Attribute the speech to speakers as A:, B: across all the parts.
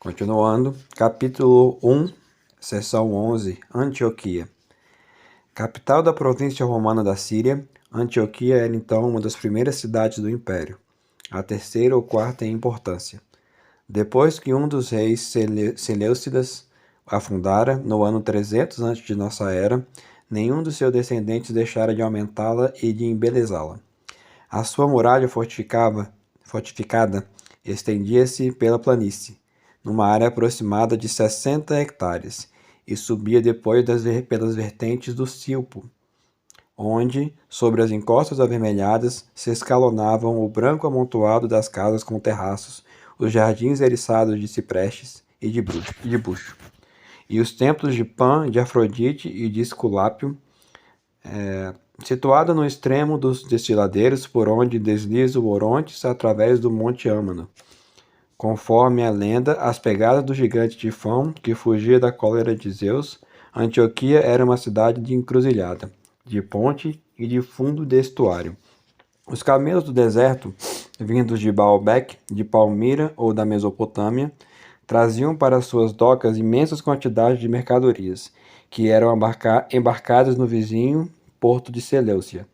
A: Continuando, capítulo 1, seção 11, Antioquia. Capital da província romana da Síria, Antioquia era então uma das primeiras cidades do império, a terceira ou quarta em importância. Depois que um dos reis Seleucidas a fundara, no ano 300 antes de nossa era, nenhum dos seus descendentes deixara de aumentá-la e de embelezá-la. A sua muralha fortificada estendia-se pela planície, numa área aproximada de 60 hectares, e subia depois pelas vertentes do Silpo, onde, sobre as encostas avermelhadas, se escalonavam o branco amontoado das casas com terraços, os jardins eriçados de ciprestes e de bucho, e os templos de Pan, de Afrodite e de Esculápio, situada no extremo dos desfiladeiros por onde desliza o Orontes através do Monte Âmano. Conforme a lenda, as pegadas do gigante Tifão, que fugia da cólera de Zeus, Antioquia era uma cidade de encruzilhada, de ponte e de fundo de estuário. Os camelos do deserto, vindos de Baalbec, de Palmira ou da Mesopotâmia, traziam para suas docas imensas quantidades de mercadorias, que eram embarcadas no vizinho porto de Seleucia,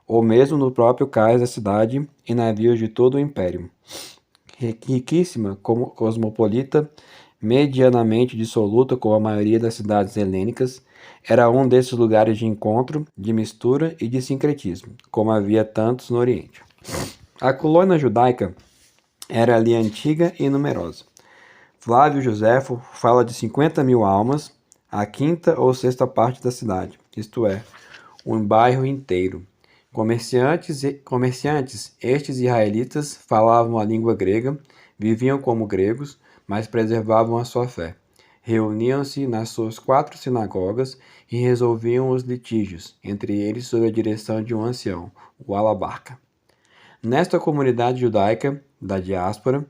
A: ou mesmo no próprio cais da cidade, em navios de todo o império. Riquíssima, cosmopolita, medianamente dissoluta como a maioria das cidades helênicas, era um desses lugares de encontro, de mistura e de sincretismo, como havia tantos no Oriente. A colônia judaica era ali antiga e numerosa. Flávio Joséfo fala de 50.000 almas, a quinta ou sexta parte da cidade, isto é, um bairro inteiro. Comerciantes, estes israelitas, falavam a língua grega, viviam como gregos, mas preservavam a sua fé. Reuniam-se nas suas 4 sinagogas e resolviam os litígios, entre eles sob a direção de um ancião, o Alabarca. Nesta comunidade judaica da diáspora,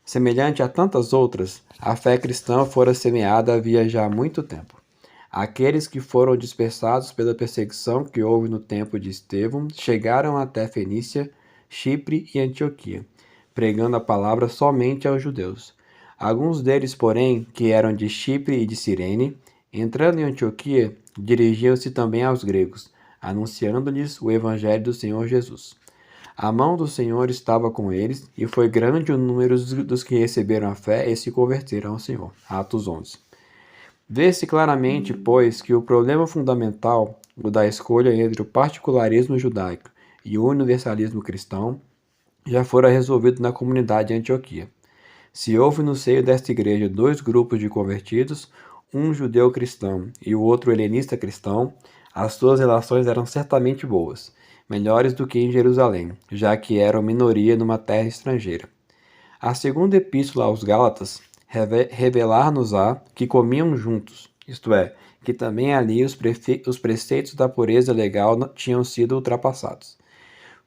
A: semelhante a tantas outras, a fé cristã fora semeada havia já muito tempo. Aqueles que foram dispersados pela perseguição que houve no tempo de Estevão chegaram até Fenícia, Chipre e Antioquia, pregando a palavra somente aos judeus. Alguns deles, porém, que eram de Chipre e de Cirene, entrando em Antioquia, dirigiam-se também aos gregos, anunciando-lhes o evangelho do Senhor Jesus. A mão do Senhor estava com eles, e foi grande o número dos que receberam a fé e se converteram ao Senhor. Atos 11. Vê-se claramente, pois, que o problema fundamental, o da escolha entre o particularismo judaico e o universalismo cristão, já fora resolvido na comunidade de Antioquia. Se houve no seio desta igreja 2 grupos de convertidos, um judeu cristão e o outro helenista cristão, as suas relações eram certamente boas, melhores do que em Jerusalém, já que eram minoria numa terra estrangeira. A segunda epístola aos Gálatas revelar-nos-á que comiam juntos, isto é, que também ali os preceitos da pureza legal tinham sido ultrapassados.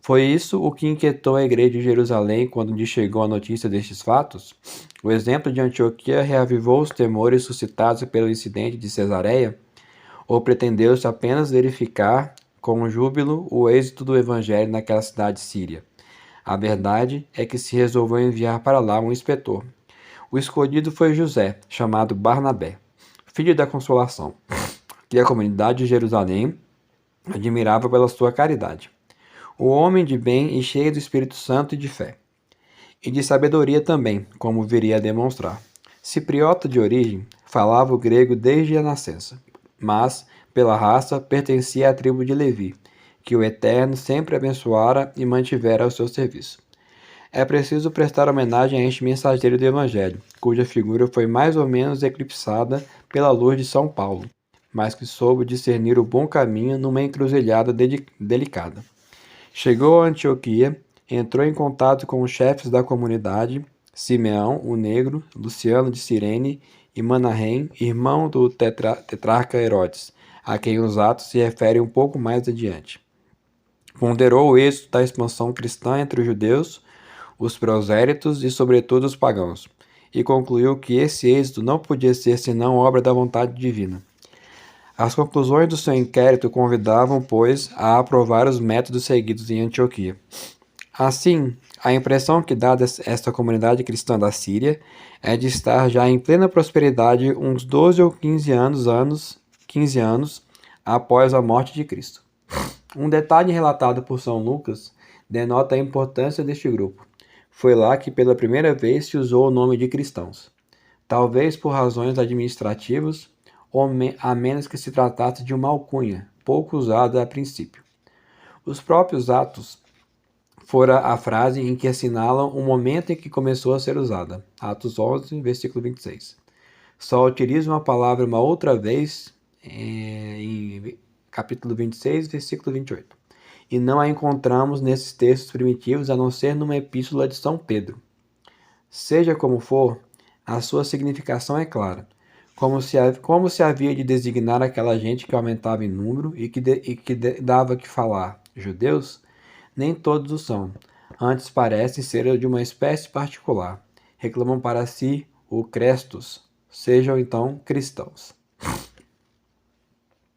A: Foi isso o que inquietou a igreja de Jerusalém quando lhe chegou a notícia destes fatos? O exemplo de Antioquia reavivou os temores suscitados pelo incidente de Cesareia? Ou pretendeu-se apenas verificar com júbilo o êxito do evangelho naquela cidade síria? A verdade é que se resolveu enviar para lá um inspetor. O escolhido foi José, chamado Barnabé, filho da Consolação, que a comunidade de Jerusalém admirava pela sua caridade. O homem de bem e cheio do Espírito Santo e de fé. E de sabedoria também, como viria a demonstrar. Cipriota de origem, falava o grego desde a nascença, mas, pela raça, pertencia à tribo de Levi, que o Eterno sempre abençoara e mantivera ao seu serviço. É preciso prestar homenagem a este mensageiro do Evangelho, cuja figura foi mais ou menos eclipsada pela luz de São Paulo, mas que soube discernir o bom caminho numa encruzilhada delicada. Chegou a Antioquia, entrou em contato com os chefes da comunidade, Simeão, o negro, Luciano de Cirene e Manahem, irmão do tetrarca Herodes, a quem os Atos se referem um pouco mais adiante. Ponderou o êxito da expansão cristã entre os judeus, os prosélitos e, sobretudo, os pagãos, e concluiu que esse êxito não podia ser senão obra da vontade divina. As conclusões do seu inquérito convidavam, pois, a aprovar os métodos seguidos em Antioquia. Assim, a impressão que dá esta comunidade cristã da Síria é de estar já em plena prosperidade uns 12 ou 15 anos após a morte de Cristo. Um detalhe relatado por São Lucas denota a importância deste grupo. Foi lá que pela primeira vez se usou o nome de cristãos, talvez por razões administrativas ou a menos que se tratasse de uma alcunha, pouco usada a princípio. Os próprios Atos fora a frase em que assinalam o momento em que começou a ser usada. Atos 11, versículo 26. Só utiliza uma palavra uma outra vez em capítulo 26, versículo 28. E não a encontramos nesses textos primitivos a não ser numa epístola de São Pedro. Seja como for, a sua significação é clara. Como se havia de designar aquela gente que aumentava em número e que dava que falar, judeus, nem todos o são. Antes parecem ser de uma espécie particular. Reclamam para si o Crestos. Sejam então cristãos.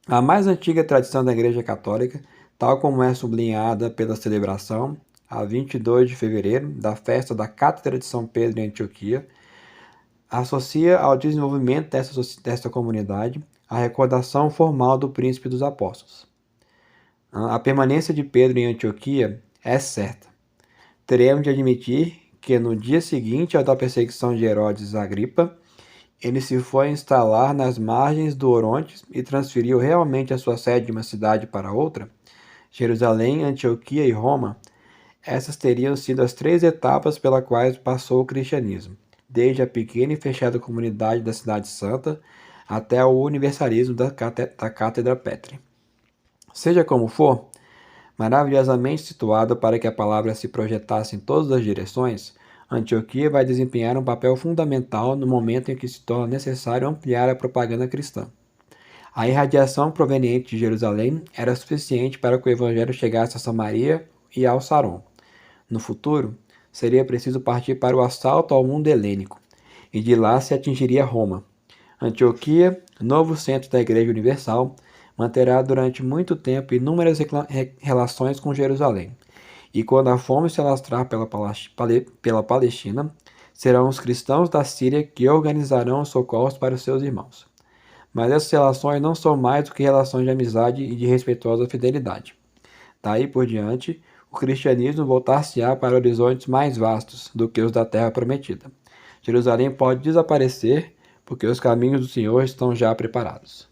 A: A mais antiga tradição da Igreja Católica, tal como é sublinhada pela celebração, a 22 de fevereiro, da festa da Cátedra de São Pedro em Antioquia, associa ao desenvolvimento desta comunidade a recordação formal do príncipe dos apóstolos. A permanência de Pedro em Antioquia é certa. Teremos de admitir que no dia seguinte ao da perseguição de Herodes Agripa, ele se foi instalar nas margens do Orontes e transferiu realmente a sua sede de uma cidade para outra, Jerusalém, Antioquia e Roma. Essas teriam sido as 3 etapas pelas quais passou o cristianismo, desde a pequena e fechada comunidade da Cidade Santa até o universalismo da Cátedra Pétrea. Seja como for, maravilhosamente situada para que a palavra se projetasse em todas as direções, Antioquia vai desempenhar um papel fundamental no momento em que se torna necessário ampliar a propaganda cristã. A irradiação proveniente de Jerusalém era suficiente para que o evangelho chegasse a Samaria e ao Saron. No futuro, seria preciso partir para o assalto ao mundo helênico, e de lá se atingiria Roma. Antioquia, novo centro da Igreja Universal, manterá durante muito tempo inúmeras relações com Jerusalém. E quando a fome se alastrar pela Palestina, serão os cristãos da Síria que organizarão os socorros para os seus irmãos. Mas essas relações não são mais do que relações de amizade e de respeitosa fidelidade. Daí por diante, o cristianismo voltar-se-á para horizontes mais vastos do que os da terra prometida. Jerusalém pode desaparecer, porque os caminhos do Senhor estão já preparados.